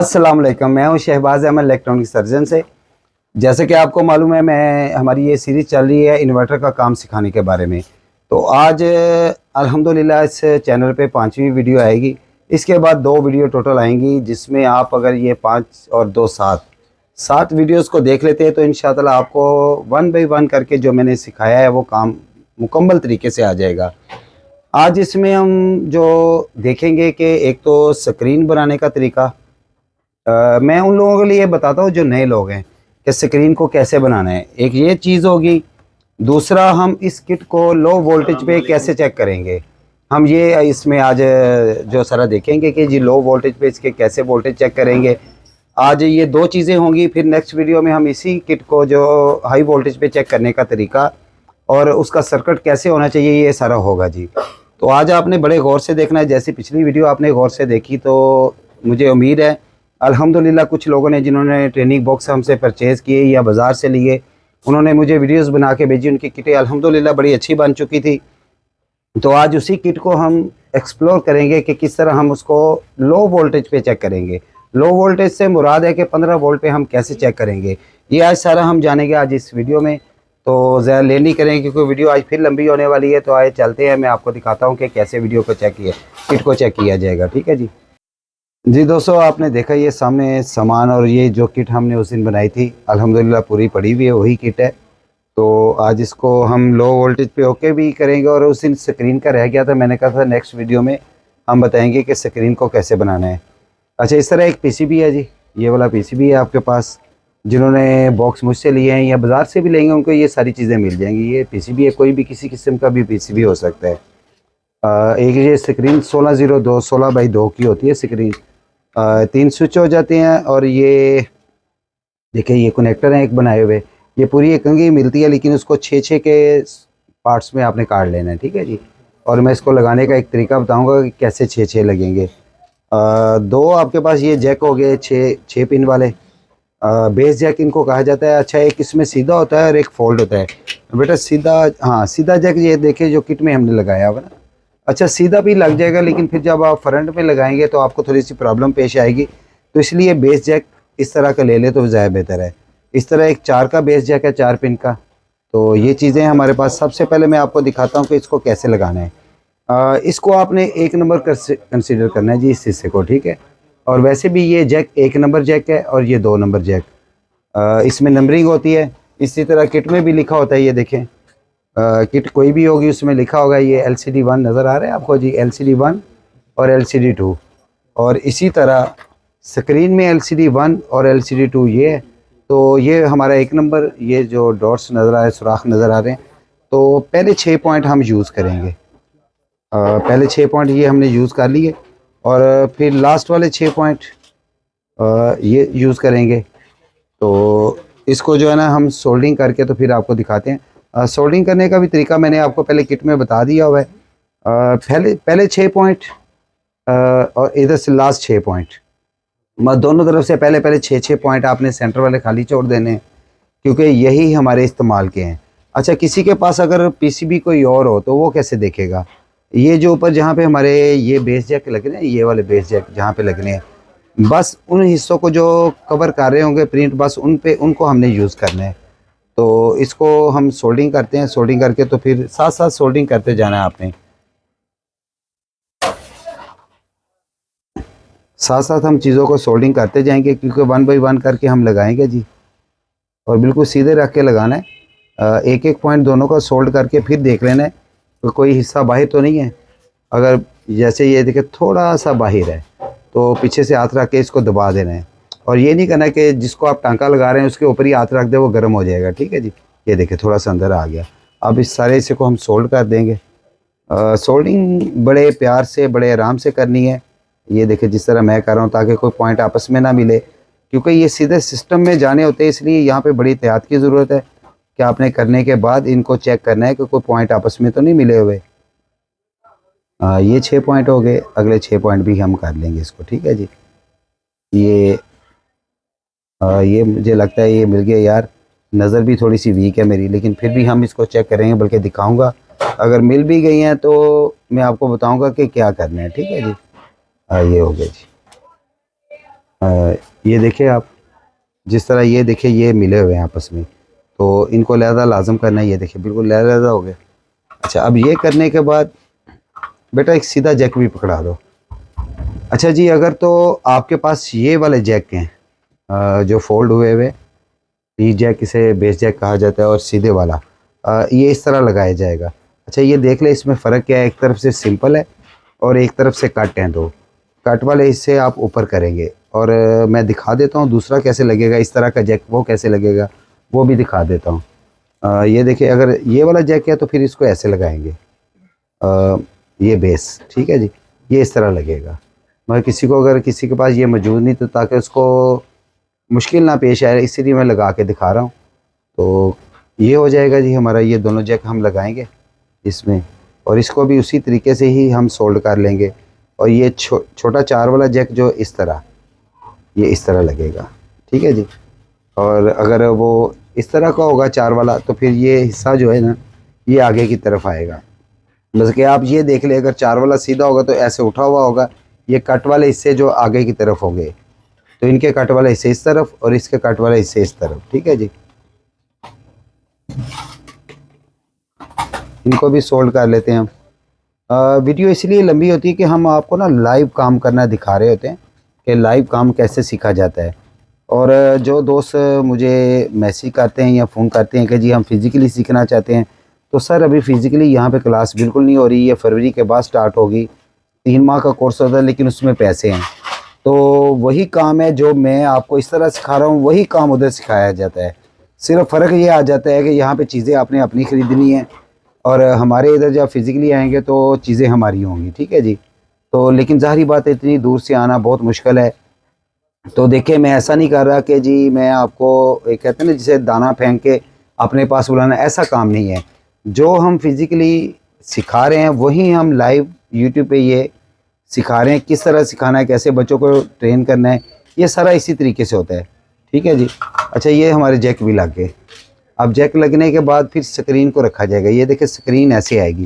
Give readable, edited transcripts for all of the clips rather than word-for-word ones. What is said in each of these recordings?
अस्सलाम वालेकुम। मैं हूं शहबाज अहमद इलेक्ट्रॉनिक सर्जन से। जैसे कि आपको मालूम है, हमारी ये सीरीज़ चल रही है इन्वर्टर का काम सिखाने के बारे में। तो आज अल्हम्दुलिल्लाह इस चैनल पे 5वीं वीडियो आएगी। इसके बाद 2 वीडियो टोटल आएंगी, जिसमें आप अगर ये 5 और 2 7 वीडियोस को देख लेते हैं तो इंशाअल्लाह आपको 1 बाय 1 करके जो मैंने सिखाया है वो काम मुकम्मल तरीके से आ जाएगा। आज इसमें हम जो देखेंगे कि एक तो स्क्रीन बनाने का तरीका। मैं उन लोगों के लिए बताता हूँ जो नए लोग हैं कि स्क्रीन को कैसे बनाना है, एक ये चीज़ होगी। दूसरा, हम इस किट को लो वोल्टेज पे कैसे चेक करेंगे। हम ये इसमें आज जो सारा देखेंगे कि जी लो वोल्टेज पे इसके कैसे वोल्टेज चेक करेंगे। आज ये 2 चीज़ें होंगी। फिर नेक्स्ट वीडियो में हम इसी किट को जो हाई वोल्टेज पे चेक करने का तरीका और उसका सर्किट कैसे होना चाहिए, ये सारा होगा जी। तो आज आपने बड़े गौर से देखना है। जैसी पिछली वीडियो आपने गौर से देखी तो मुझे उम्मीद है अल्हम्दुलिल्लाह कुछ लोगों ने जिन्होंने ट्रेनिंग बॉक्स हमसे परचेज़ किए या बाज़ार से लिए, उन्होंने मुझे वीडियोस बना के भेजी। उनकी किटें अल्हम्दुलिल्लाह बड़ी अच्छी बन चुकी थी। तो आज उसी किट को हम एक्सप्लोर करेंगे कि किस तरह हम उसको लो वोल्टेज पे चेक करेंगे। लो वोल्टेज से मुराद है कि 15 वोल्ट पे हम कैसे चेक करेंगे, ये आज सारा हम जानेंगे आज इस वीडियो में। तो ज़्यादा लेट नहीं करेंगे क्योंकि वीडियो आज फिर लंबी होने वाली है। तो आए चलते हैं, मैं आपको दिखाता हूँ कि कैसे वीडियो को चेक किया किट को चेक किया जाएगा। ठीक है जी। जी दोस्तों, आपने देखा ये सामने सामान और ये जो किट हमने उस दिन बनाई थी अल्हम्दुलिल्लाह पूरी पड़ी हुई है, वही किट है। तो आज इसको हम लो वोल्टेज पे ओके भी करेंगे। और उस दिन स्क्रीन का रह गया था, मैंने कहा था नेक्स्ट वीडियो में हम बताएंगे कि स्क्रीन को कैसे बनाना है। अच्छा, इस तरह एक पीसीबी है जी, ये वाला पीसीबी है आपके पास। जिन्होंने बॉक्स मुझसे लिए हैं या बाज़ार से भी लेंगे उनको ये सारी चीज़ें मिल जाएंगी। ये पीसीबी है, कोई भी किसी किस्म का भी पीसीबी हो सकता है। एक ये स्क्रीन 1602 16x2 की होती है स्क्रीन। 3 स्विच हो जाते हैं। और ये देखिए ये कनेक्टर हैं एक बनाए हुए। ये पूरी एक कंघी मिलती है, लेकिन उसको 6-6 के पार्ट्स में आपने काट लेना है। ठीक है जी। और मैं इसको लगाने का एक तरीका बताऊंगा कि कैसे 6-6 लगेंगे। 2 आपके पास ये जैक हो गए 6 पिन वाले। बेस जैक इनको कहा जाता है। अच्छा, एक इसमें सीधा होता है और एक फोल्ड होता है। बेटा सीधा, हाँ सीधा जैक ये देखिए जो किट में हमने लगाया हुआ ना। अच्छा, सीधा भी लग जाएगा, लेकिन फिर जब आप फ्रंट में लगाएंगे तो आपको थोड़ी सी प्रॉब्लम पेश आएगी। तो इसलिए बेस जैक इस तरह का ले ले तो ज़्यादा बेहतर है। इस तरह एक 4 का बेस जैक है, 4 पिन का। तो ये चीज़ें हमारे पास। सबसे पहले मैं आपको दिखाता हूँ कि इसको कैसे लगाना है। इसको आपने 1 नंबर कंसीडर करना है जी इस हिस्से को। ठीक है। और वैसे भी ये जैक 1 नंबर जैक है और ये 2 नंबर जैक। इसमें नंबरिंग होती है। इसी तरह किट में भी लिखा होता है, ये देखें। किट कोई भी होगी उसमें लिखा होगा। ये LCD 1 नज़र आ रहा है आपको जी, LCD 1 और LCD 2। और इसी तरह स्क्रीन में LCD 1 और LCD 2 ये है। तो ये हमारा 1 नंबर, ये जो डॉट्स नज़र आ रहे हैं, सुराख नज़र आ रहे हैं। तो पहले 6 पॉइंट हम यूज़ करेंगे। पहले 6 पॉइंट ये हमने यूज़ कर लिए और फिर लास्ट वाले 6 पॉइंट ये यूज़ करेंगे। तो इसको जो है ना हम सोल्डिंग करके तो फिर आपको दिखाते हैं। सोल्डिंग करने का भी तरीका मैंने आपको पहले किट में बता दिया हुआ है। पहले 6 पॉइंट और इधर से लास्ट 6 पॉइंट, दोनों तरफ से पहले पहले 6-6 पॉइंट आपने सेंटर वाले खाली छोड़ देने हैं, क्योंकि यही हमारे इस्तेमाल के हैं। अच्छा, किसी के पास अगर पीसीबी कोई और हो तो वो कैसे देखेगा। ये जो ऊपर जहाँ पे हमारे ये बेस जैक लगने हैं, ये वाले बेस जैक जहाँ पे लगने हैं, बस उन हिस्सों को जो कवर कर रहे होंगे प्रिंट, बस उनको हमने यूज़ करना है। तो इसको हम सोल्डिंग करते हैं। सोल्डिंग करके तो फिर साथ साथ सोल्डिंग करते जाना है आपने। साथ साथ हम चीज़ों को सोल्डिंग करते जाएंगे, क्योंकि 1 बाय 1 करके हम लगाएंगे जी। और बिल्कुल सीधे रख के लगाना है। एक एक पॉइंट दोनों का सोल्ड करके फिर देख लेना है तो कोई हिस्सा बाहर तो नहीं है। अगर जैसे ये देखे थोड़ा सा बाहर है तो पीछे से हाथ रख के इसको दबा देना है। और ये नहीं करना कि जिसको आप टांका लगा रहे हैं उसके ऊपर ही हाथ रख दे, वो गर्म हो जाएगा। ठीक है जी। ये देखे थोड़ा सा अंदर आ गया। अब इस सारे हिस्से को हम सोल्ड कर देंगे। सोल्डिंग बड़े प्यार से बड़े आराम से करनी है। ये देखे जिस तरह मैं कर रहा हूँ, ताकि कोई पॉइंट आपस में ना मिले, क्योंकि ये सीधे सिस्टम में जाने होते हैं। इसलिए यहाँ पे बड़ी एहतियात की ज़रूरत है कि आपने करने के बाद इनको चेक करना है कि कोई पॉइंट आपस में तो नहीं मिले हुए। ये 6 पॉइंट हो गए, अगले 6 पॉइंट भी हम कर लेंगे इसको। ठीक है जी। ये मुझे लगता है ये मिल गया यार। नज़र भी थोड़ी सी वीक है मेरी, लेकिन फिर भी हम इसको चेक करेंगे, बल्कि दिखाऊंगा। अगर मिल भी गई हैं तो मैं आपको बताऊंगा कि क्या करना है। ठीक है जी। ये हो गया जी। ये देखिए आप, जिस तरह ये देखिए ये मिले हुए हैं आपस में, तो इनको लहदा लाजम करना है। ये देखिए बिल्कुल लहदा हो गया। अच्छा, अब ये करने के बाद बेटा एक सीधा जैक भी पकड़ा दो। अच्छा जी, अगर तो आपके पास ये वाले जैक हैं जो फोल्ड हुए हुए, टी जैक इसे बेस जैक कहा जाता है, और सीधे वाला ये इस तरह लगाया जाएगा। अच्छा, ये देख ले इसमें फ़र्क क्या है, एक तरफ से सिंपल है और एक तरफ से कट हैं दो। कट वाले इससे आप ऊपर करेंगे, और मैं दिखा देता हूँ दूसरा कैसे लगेगा, इस तरह का जैक वो कैसे लगेगा वो भी दिखा देता हूँ। ये देखिए, अगर ये वाला जैक है तो फिर इसको ऐसे लगाएंगे, ये बेस, ठीक है जी, ये इस तरह लगेगा। मगर किसी को, अगर किसी के पास ये मौजूद नहीं, तो ताकि उसको मुश्किल ना पेश आए, इसीलिए मैं लगा के दिखा रहा हूँ। तो ये हो जाएगा जी हमारा, ये दोनों जैक हम लगाएंगे इसमें, और इसको भी उसी तरीके से ही हम सोल्ड कर लेंगे। और ये छोटा 4 वाला जैक जो इस तरह, ये इस तरह लगेगा, ठीक है जी। और अगर वो इस तरह का होगा 4 वाला, तो फिर ये हिस्सा जो है ना, ये आगे की तरफ आएगा। बस कि आप ये देख ले, अगर 4 वाला सीधा होगा तो ऐसे उठा हुआ होगा, ये कट वाले हिस्से जो आगे की तरफ होंगे, तो इनके कट वाले हिस्से इस तरफ और इसके कट वाले हिस्से इस तरफ, ठीक है जी। इनको भी सोल्ड कर लेते हैं हम। वीडियो इसलिए लंबी होती है कि हम आपको ना लाइव काम करना दिखा रहे होते हैं कि लाइव काम कैसे सीखा जाता है। और जो दोस्त मुझे मैसेज करते हैं या फ़ोन करते हैं कि जी हम फिज़िकली सीखना चाहते हैं, तो सर अभी फ़िज़िकली यहाँ पे क्लास बिल्कुल नहीं हो रही है, फरवरी के बाद स्टार्ट होगी। 3 माह का कोर्स होता है, लेकिन उसमें पैसे हैं। तो वही काम है जो मैं आपको इस तरह सिखा रहा हूँ, वही काम उधर सिखाया जाता है। सिर्फ फ़र्क ये आ जाता है कि यहाँ पे चीज़ें आपने अपनी ख़रीदनी है, और हमारे इधर जब फिज़िकली आएंगे तो चीज़ें हमारी होंगी, ठीक है जी। तो लेकिन ज़ाहिर बात है, इतनी दूर से आना बहुत मुश्किल है। तो देखिए, मैं ऐसा नहीं कर रहा कि जी मैं आपको एक कहते हैं ना जिसे दाना फेंक के अपने पास बुलाना, ऐसा काम नहीं है। जो हम फिज़िकली सिखा रहे हैं वही हम लाइव यूट्यूब पे ये सिखा रहे हैं, किस तरह सिखाना है, कैसे बच्चों को ट्रेन करना है, ये सारा इसी तरीके से होता है, ठीक है जी। अच्छा, ये हमारे जैक भी लग गए। अब जैक लगने के बाद फिर स्क्रीन को रखा जाएगा। ये देखिए स्क्रीन ऐसे आएगी।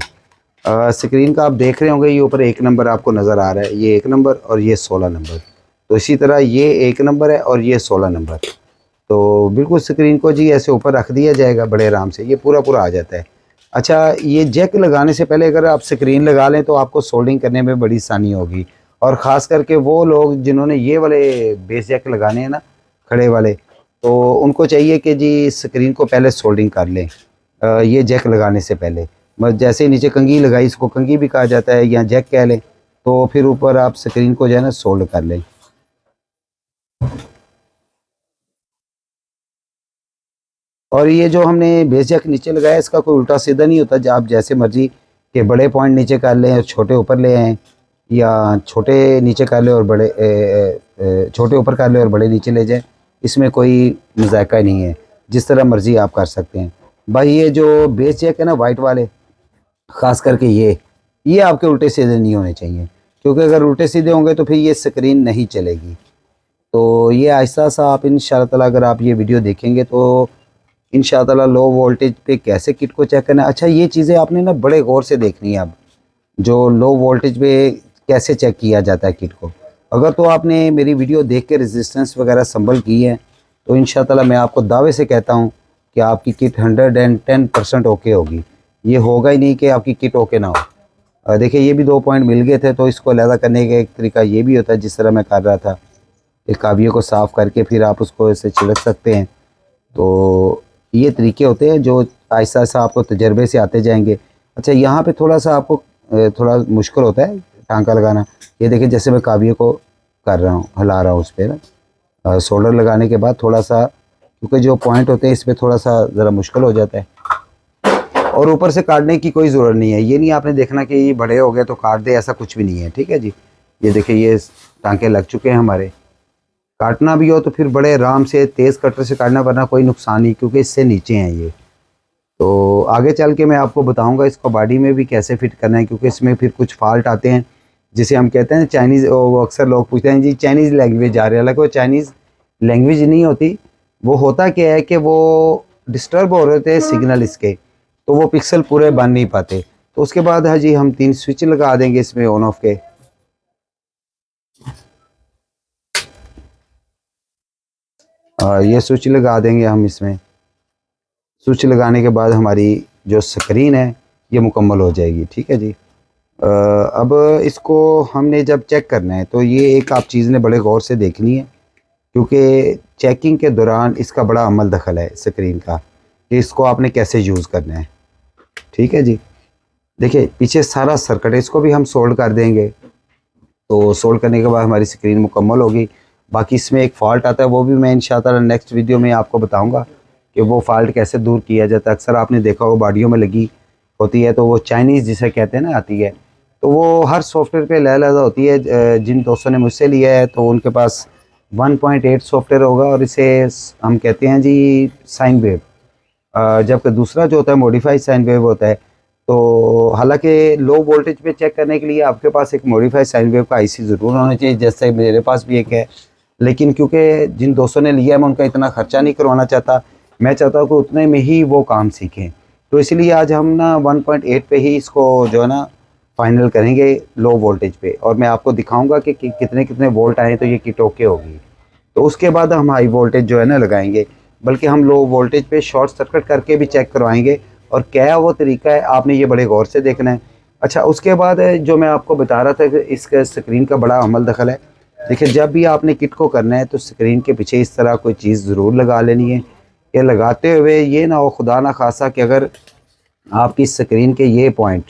स्क्रीन का आप देख रहे होंगे, ये ऊपर 1 नंबर आपको नज़र आ रहा है, ये 1 नंबर और ये 16 नंबर। तो इसी तरह ये 1 नंबर है और ये 16 नंबर। तो बिल्कुल स्क्रीन को जी ऐसे ऊपर रख दिया जाएगा बड़े आराम से, ये पूरा पूरा आ जाता है। अच्छा, ये जैक लगाने से पहले अगर आप स्क्रीन लगा लें तो आपको सोल्डिंग करने में बड़ी आसानी होगी। और ख़ास करके वो लोग जिन्होंने ये वाले बेस जैक लगाने हैं ना, खड़े वाले, तो उनको चाहिए कि जी स्क्रीन को पहले सोल्डिंग कर लें ये जैक लगाने से पहले। बस जैसे ही नीचे कंघी लगाई, इसको कंघी भी कहा जाता है या जैक कह लें, तो फिर ऊपर आप स्क्रीन को जो है ना सोल्ड कर लें। और ये जो हमने बेस जैक नीचे लगाया, इसका कोई उल्टा सीधा नहीं होता। जब आप जैसे मर्जी के बड़े पॉइंट नीचे कर लें और छोटे ऊपर ले आएँ, या छोटे नीचे कर ले और बड़े छोटे ऊपर कर ले और बड़े नीचे ले जाएं, इसमें कोई मज़ाक़ा नहीं है, जिस तरह मर्जी आप कर सकते हैं भाई। ये जो बेस जैक है ना वाइट वाले, ख़ास करके ये आपके उल्टे सीधे नहीं होने चाहिए, क्योंकि अगर उल्टे सीधे होंगे तो फिर ये स्क्रीन नहीं चलेगी। तो ये आहिस्ता सा आप इंशाअल्लाह ताला, अगर आप ये वीडियो देखेंगे तो इंशाअल्लाह ताला लो वोल्टेज पे कैसे किट को चेक करना है। अच्छा, ये चीज़ें आपने ना बड़े गौर से देखनी है। अब जो लो वोल्टेज पे कैसे चेक किया जाता है किट को, अगर तो आपने मेरी वीडियो देख के रेजिस्टेंस वगैरह संभल की है, तो इंशाअल्लाह ताला मैं आपको दावे से कहता हूँ कि आपकी किट 110% ओके होगी। ये होगा ही नहीं कि आपकी किट ओके ना हो। देखिए, ये भी 2 पॉइंट मिल गए थे, तो इसको अलहदा करने का एक तरीका ये भी होता है, जिस तरह मैं कर रहा था, एक काबिये को साफ़ करके फिर आप उसको ऐसे छिड़क सकते हैं। तो ये तरीके होते हैं जो आहिस्ता आहिस्ता आपको तजर्बे से आते जाएंगे। अच्छा, यहाँ पे थोड़ा सा आपको थोड़ा मुश्किल होता है टांका लगाना। ये देखिए, जैसे मैं काबिये को कर रहा हूँ, हिला रहा हूँ उस पर ना, सोल्डर लगाने के बाद थोड़ा सा, क्योंकि जो पॉइंट होते हैं इस पर थोड़ा सा ज़रा मुश्किल हो जाता है। और ऊपर से काटने की कोई ज़रूरत नहीं है। ये नहीं आपने देखना कि ये बड़े हो गए तो काट दे, ऐसा कुछ भी नहीं है, ठीक है जी। ये देखिए, ये टांके लग चुके हैं हमारे। काटना भी हो तो फिर बड़े आराम से तेज़ कटर से काटना, वरना कोई नुकसान नहीं, क्योंकि इससे नीचे हैं ये। तो आगे चल के मैं आपको बताऊंगा इसको बॉडी में भी कैसे फिट करना है, क्योंकि इसमें फिर कुछ फॉल्ट आते हैं, जिसे हम कहते हैं चाइनीज़। वो अक्सर लोग पूछते हैं जी चाइनीज़ लैंग्वेज आ रही है, हालांकि वो चाइनीज़ लैंग्वेज नहीं होती। वो होता क्या है कि वो डिस्टर्ब हो रहे थे सिग्नल इसके, तो वो पिक्सल पूरे बन नहीं पाते। तो उसके बाद है जी हम 3 स्विच लगा देंगे इसमें ऑन ऑफ के। ये स्विच लगा देंगे हम इसमें। स्विच लगाने के बाद हमारी जो स्क्रीन है ये मुकम्मल हो जाएगी। ठीक है जी। अब इसको हमने जब चेक करना है तो ये एक आप चीज़ ने बड़े गौर से देखनी है, क्योंकि चेकिंग के दौरान इसका बड़ा अमल दखल है स्क्रीन का, कि इसको आपने कैसे यूज़ करना है। ठीक है जी। देखिए पीछे सारा सर्किट है, इसको भी हम सोल्ड कर देंगे। तो सोल्ड करने के बाद हमारी स्क्रीन मुकम्मल होगी। बाकी इसमें एक फ़ॉल्ट आता है, वो भी मैं इंशाअल्लाह नेक्स्ट वीडियो में आपको बताऊंगा कि वो फ़ॉल्ट कैसे दूर किया जाता है। अक्सर आपने देखा होगा बॉडियों में लगी होती है, तो वो चाइनीज़ जिसे कहते हैं ना आती है, तो वो हर सॉफ्टवेयर पे अलग होती है। जिन दोस्तों ने मुझसे लिया है तो उनके पास 1.8 सॉफ्टवेयर होगा और इसे हम कहते हैं जी साइन वेव, जबकि दूसरा जो होता है मॉडिफाइड साइन वेव होता है। तो हालांकि लो वोल्टेज पे चेक करने के लिए आपके पास एक मॉडिफाइड साइन वेव का आईसी ज़रूर होना चाहिए, जैसे मेरे पास भी एक है। लेकिन क्योंकि जिन दोस्तों ने लिया है मैं उनका इतना ख़र्चा नहीं करवाना चाहता, मैं चाहता हूँ कि उतने में ही वो काम सीखें। तो इसलिए आज हम ना 1.8 पे ही इसको जो है ना फाइनल करेंगे लो वोल्टेज पे, और मैं आपको दिखाऊंगा कि कितने कितने वोल्ट आए तो ये किट ओके होगी। तो उसके बाद हम हाई वोल्टेज जो है ना लगाएंगे, बल्कि हम लो वोल्टेज पे शॉर्ट सर्किट करके भी चेक करवाएंगे। और क्या वो तरीका है आपने ये बड़े गौर से देखना है। अच्छा, उसके बाद जो मैं आपको बता रहा था कि इसके स्क्रीन का बड़ा अमल दखल है। देखिए जब भी आपने किट को करना है तो स्क्रीन के पीछे इस तरह कोई चीज़ ज़रूर लगा लेनी है। ये लगाते हुए ये ना हो खुदा ना खासा कि अगर आपकी स्क्रीन के ये पॉइंट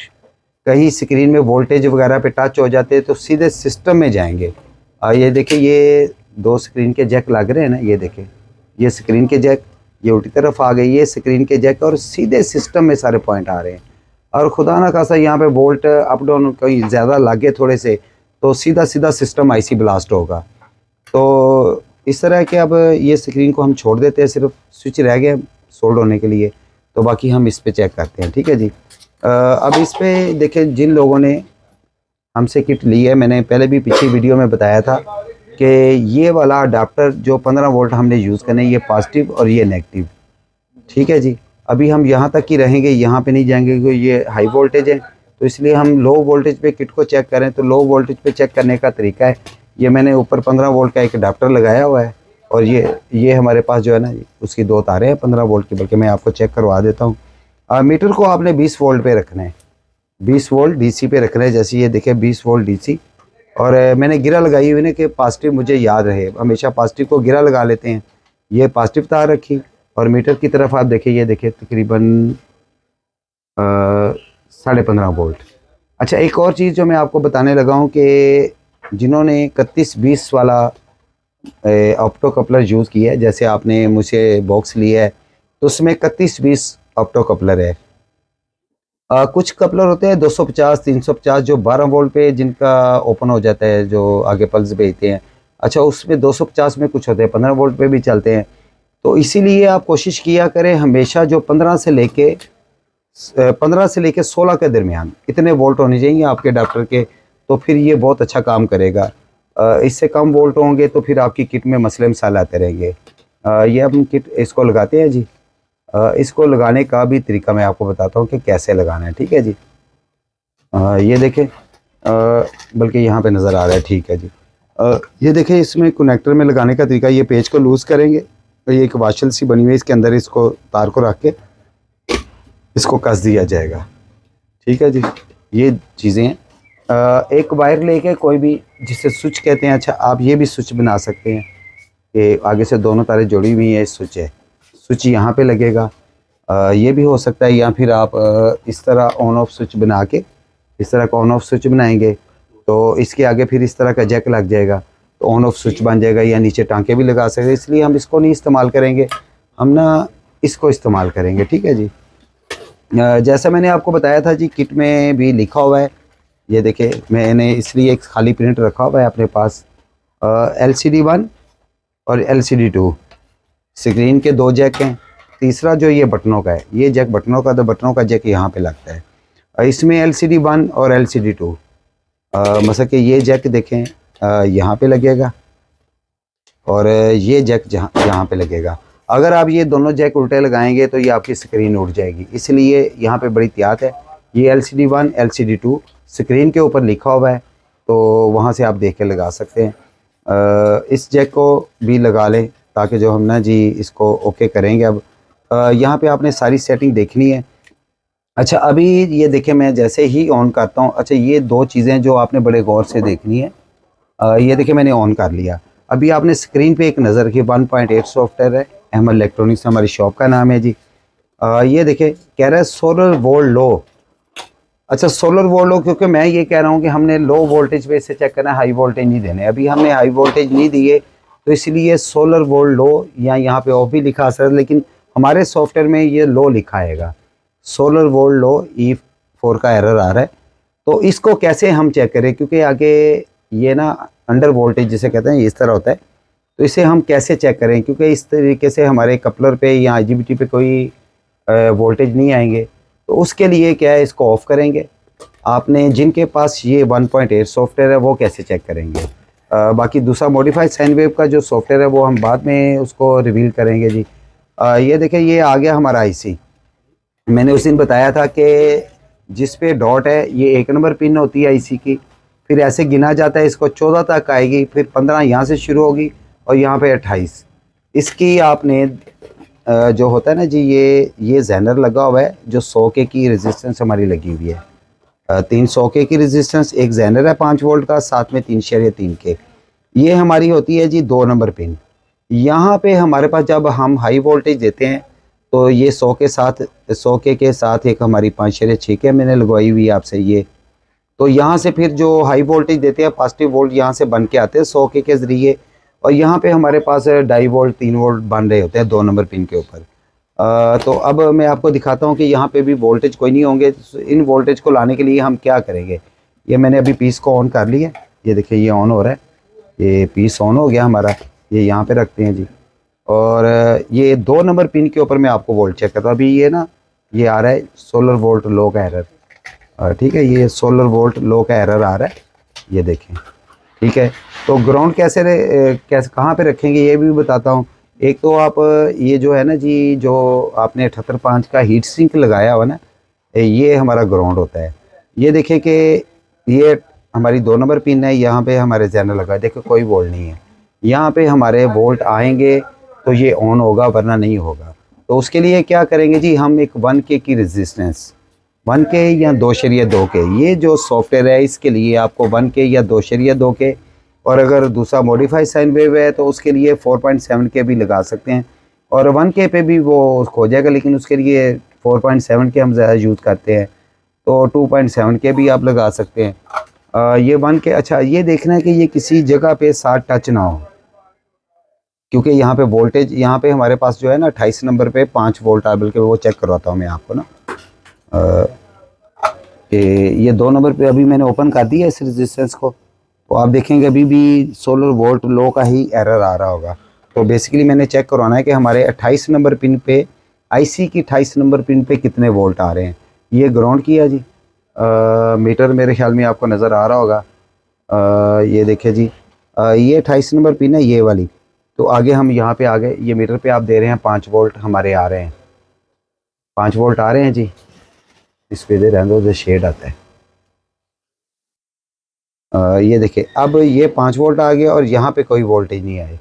कहीं स्क्रीन में वोल्टेज वगैरह पे टच हो जाते हैं तो सीधे सिस्टम में जाएंगे। ये देखिए ये दो स्क्रीन के जैक लग रहे हैं ना, ये देखिए ये स्क्रीन के जैक, ये उल्टी तरफ आ गई, ये स्क्रीन के जैक, और सीधे सिस्टम में सारे पॉइंट आ रहे हैं। और खुदा ना खासा यहाँ पे वोल्ट अप डाउन कहीं ज़्यादा लागे थोड़े से तो सीधा सीधा सिस्टम आईसी ब्लास्ट होगा। तो इस तरह के अब ये स्क्रीन को हम छोड़ देते हैं, सिर्फ स्विच रह गया सोल्ड होने के लिए, तो बाकी हम इस पे चेक करते हैं। ठीक है जी। अब इस पे देखें जिन लोगों ने हमसे किट ली है, मैंने पहले भी पिछली वीडियो में बताया था कि ये वाला अडाप्टर जो 15 वोल्ट हमने यूज़ करना है, ये पॉजिटिव और ये नेगेटिव। ठीक है जी। अभी हम यहाँ तक ही रहेंगे, यहाँ पे नहीं जाएंगे क्योंकि ये हाई वोल्टेज है। तो इसलिए हम लो वोल्टेज पे किट को चेक करें। तो लो वोल्टेज पे चेक करने का तरीका है, ये मैंने ऊपर 15 वोल्ट का एक अडाप्टर लगाया हुआ है, और ये हमारे पास जो है ना उसकी दो तारें हैं 15 वोल्ट की, बल्कि मैं आपको चेक करवा देता हूँ। मीटर को आपने 20 वोल्ट पे रखना है, 20 वोल्ट डीसी पे रखना है। जैसे ये देखिए 20 वोल्ट डीसी, और मैंने गिरा लगाई हुई है कि पॉजिटिव मुझे याद रहे, हमेशा पॉजिटिव को गिरा लगा लेते हैं। ये पॉजिटिव तार रखी, और मीटर की तरफ आप देखिए, ये देखिए तकरीबन 15.5 वोल्ट। अच्छा, एक और चीज़ जो मैं आपको बताने लगा हूँ कि जिन्होंने 3120 वाला ऑप्टो कपलर यूज़ किया है, जैसे आपने मुझसे बॉक्स लिया है तो उसमें 3120 ऑप्टो कपलर है। कुछ कपलर होते हैं 250 350 जो 12 वोल्ट पे जिनका ओपन हो जाता है, जो आगे पल्स भेजते हैं। अच्छा, उसमें 250 में कुछ होते हैं 15 वोल्ट पे भी चलते हैं। तो इसीलिए आप कोशिश किया करें हमेशा जो 15 से लेके 16 के दरमियान इतने वोल्ट होने चाहिए आपके अडाप्टर के, तो फिर ये बहुत अच्छा काम करेगा। इससे कम वोल्ट होंगे तो फिर आपकी किट में मसले मसाले आते रहेंगे। ये हम किट इसको लगाते हैं जी। इसको लगाने का भी तरीका मैं आपको बताता हूँ कि कैसे लगाना है। ठीक है जी। ये देखें, बल्कि यहाँ पे नज़र आ रहा है। ठीक है जी। ये देखें इसमें कनेक्टर में लगाने का तरीका, ये पेज को लूज़ करेंगे, तो ये एक वाशल सी बनी हुई है, इसके अंदर इसको तार को रख के इसको कस दिया जाएगा। ठीक है जी। ये चीज़ें हैं। एक वायर लेके कोई भी जिसे स्विच कहते हैं, अच्छा आप ये भी स्विच बना सकते हैं कि आगे से दोनों तारें जुड़ी हुई हैं, स्विच है, स्विच यहाँ पे लगेगा। ये भी हो सकता है, या फिर आप इस तरह ऑन ऑफ स्विच बना के, इस तरह का ऑन ऑफ स्विच बनाएंगे तो इसके आगे फिर इस तरह का जैक लग जाएगा, तो ऑन ऑफ स्विच बन जाएगा, या नीचे टांके भी लगा सकते हैं। इसलिए हम इसको नहीं इस्तेमाल करेंगे, हम ना इसको इस्तेमाल करेंगे। ठीक है जी। जैसा मैंने आपको बताया था जी, किट में भी लिखा हुआ है, ये देखिए मैंने इसलिए एक खाली प्रिंट रखा हुआ है अपने पास। LCD 1 और LCD 2 स्क्रीन के दो जैक हैं। तीसरा जो ये बटनों का है, ये जैक बटनों का, तो बटनों का जैक यहाँ पे लगता है। इसमें LCD 1 और LCD 2 मतलब कि ये जैक देखें यहाँ पे लगेगा, और ये जैक यहाँ पे लगेगा। अगर आप ये दोनों जैक उल्टे लगाएंगे तो ये आपकी स्क्रीन उड़ जाएगी, इसलिए यहाँ पे बड़ी एहतियात है। ये LCD 1 LCD 2 स्क्रीन के ऊपर लिखा हुआ है, तो वहाँ से आप देख के लगा सकते हैं। इस जैक को भी लगा लें, ताकि जो हम ना जी इसको ओके करेंगे। अब यहाँ पे आपने सारी सेटिंग देखनी है। अच्छा, अभी ये देखें, मैं जैसे ही ऑन करता हूँ, अच्छा ये दो चीज़ें जो आपने बड़े गौर से देखनी है। ये देखिए मैंने ऑन कर लिया। अभी आपने स्क्रीन पे एक नज़र की 1.8 सॉफ्टवेयर है, अहमद इलेक्ट्रॉनिक्स हमारी शॉप का नाम है जी। ये देखिए कह रहा है सोलर वोल्ट लो। अच्छा, सोलर वोल्ट लो, क्योंकि मैं ये कह रहा हूँ कि हमने लो वोल्टेज पे इसे चेक करना है, हाई वोल्टेज नहीं देने। अभी हमने हाई वोल्टेज नहीं दिए तो इसलिए सोलर वोल्ट लो, या यहाँ पे ऑफ भी लिखा सर, लेकिन हमारे सॉफ्टवेयर में ये लो लिखा आएगा। सोलर वोल्ट लो E4 का एरर आ रहा है। तो इसको कैसे हम चेक करें, क्योंकि आगे ये ना अंडर वोल्टेज जिसे कहते हैं इस तरह होता है। तो इसे हम कैसे चेक करें, क्योंकि इस तरीके से हमारे कपलर पे या IGBT पे कोई वोल्टेज नहीं आएंगे। तो उसके लिए क्या है, इसको ऑफ़ करेंगे। आपने जिनके पास ये 1.8 सॉफ्टवेयर है वो कैसे चेक करेंगे। बाकी दूसरा मॉडिफाइड साइन वेव का जो सॉफ्टवेयर है वो हम बाद में उसको रिवील करेंगे जी। ये देखिए ये आ गया हमारा IC। मैंने उस दिन बताया था कि जिस पे डॉट है ये 1 नंबर पिन होती है IC की, फिर ऐसे गिना जाता है, इसको 14 तक आएगी, फिर 15 यहाँ से शुरू होगी और यहाँ पे 28। इसकी आपने जो होता है ना जी, ये जेनर लगा हुआ है जो 100 के की रेजिस्टेंस हमारी लगी हुई है। 300 के की रेजिस्टेंस, एक जेनर है 5 वोल्ट का, साथ में 3.3 के। ये हमारी होती है जी 2 नंबर पिन। यहाँ पे हमारे पास जब हम हाई वोल्टेज देते हैं तो ये 100 के साथ, 100 के साथ एक हमारी 5.6 के मैंने लगवाई हुई है आपसे ये। तो यहाँ से फिर जो हाई वोल्टेज देते हैं पॉजिटिव वोल्ट यहाँ से बन के आते हैं 100 के ज़रिए, और यहाँ पे हमारे पास 2.5 वोल्ट 3 वोल्ट बन रहे होते हैं 2 नंबर पिन के ऊपर। तो अब मैं आपको दिखाता हूँ कि यहाँ पे भी वोल्टेज कोई नहीं होंगे। इन वोल्टेज को लाने के लिए हम क्या करेंगे। ये मैंने अभी पीस को ऑन कर लिया, ये देखिए ये ऑन हो रहा है, ये पीस ऑन हो गया हमारा। ये यहाँ पे रखते हैं जी, और ये 2 नंबर पिन के ऊपर मैं आपको वोल्ट चेक करता हूँ। अभी ये ना ये आ रहा है सोलर वोल्ट लो का एरर, ठीक है, ये सोलर वोल्ट लो का एरर आ रहा है, ये देखें, ठीक है। तो ग्राउंड कैसे कहाँ पे रखेंगे ये भी बताता हूँ। एक तो आप ये जो है ना जी, जो आपने 78.5 का हीट सिंक लगाया हुआ ना, ये हमारा ग्राउंड होता है। ये देखें कि ये हमारी 2 नंबर पिन है, यहाँ पे हमारे जेनर लगा है, देखो कोई वोल्ट नहीं है। यहाँ पे हमारे वोल्ट आएंगे तो ये ऑन होगा, वरना नहीं होगा। तो उसके लिए क्या करेंगे जी, हम एक 1K की रेजिस्टेंस, 1K या 2.2K, ये जो सॉफ्टवेयर है इसके लिए आपको 1K या 2.2K, और अगर दूसरा मॉडिफाइड साइन वेव है तो उसके लिए 4.7K भी लगा सकते हैं, और 1K पे भी वो हो जाएगा, लेकिन उसके लिए 4.7K हम ज़्यादा यूज़ करते हैं, तो 2.7K भी आप लगा सकते हैं। ये 1K, अच्छा ये देखना है कि ये किसी जगह पे साथ टच ना हो, क्योंकि यहाँ पे वोल्टेज, यहाँ पे हमारे पास जो है ना 28 नंबर पे 5 वोल्ट आ, बल्कि वो चेक करवाता हूँ मैं आपको ना। कि ये 2 नंबर पे अभी मैंने ओपन कर दिया इस रेजिस्टेंस को, तो आप देखेंगे अभी भी सोलर वोल्ट लो का ही एरर आ रहा होगा। तो बेसिकली मैंने चेक करवाना है कि हमारे 28 नंबर पिन पे, IC की 28 नंबर पिन पे कितने वोल्ट आ रहे हैं। ये ग्राउंड किया जी, मीटर मेरे ख्याल में आपको नज़र आ रहा होगा। ये देखिए जी, ये 28 नंबर पिन है ये वाली। तो आगे हम यहाँ पे आ गए, ये मीटर पे आप दे रहे हैं 5 वोल्ट हमारे आ रहे हैं, 5 वोल्ट आ रहे हैं जी। इस पे दे रहने दो, शेड आता है। ये देखिए अब ये 5 वोल्ट आ गया और यहाँ पे कोई वोल्टेज नहीं आए,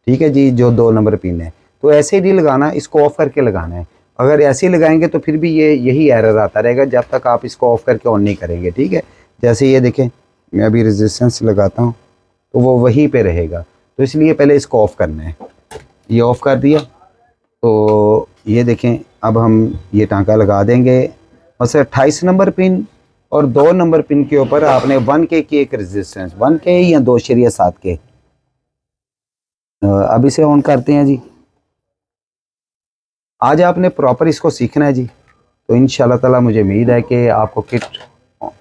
ठीक है जी, जो 2 नंबर पिन है। तो ऐसे ही नहीं लगाना, इसको ऑफ़ करके लगाना है। अगर ऐसे ही लगाएंगे तो फिर भी यही एरर आता रहेगा जब तक आप इसको ऑफ़ करके ऑन नहीं करेंगे, ठीक है। जैसे ये देखें, मैं अभी रेजिस्टेंस लगाता हूँ तो वो वहीं पे रहेगा, तो इसलिए पहले इसको ऑफ़ करना है। ये ऑफ़ कर दिया, तो ये देखें अब हम ये टांका लगा देंगे। बस 28 नंबर पिन और 2 नंबर पिन के ऊपर आपने 1K की एक रेजिस्टेंस, 1K या 2.7K। अब इसे ऑन करते हैं जी। आज आपने प्रॉपर इसको सीखना है जी, तो इंशाल्लाह ताला मुझे उम्मीद है कि आपको किट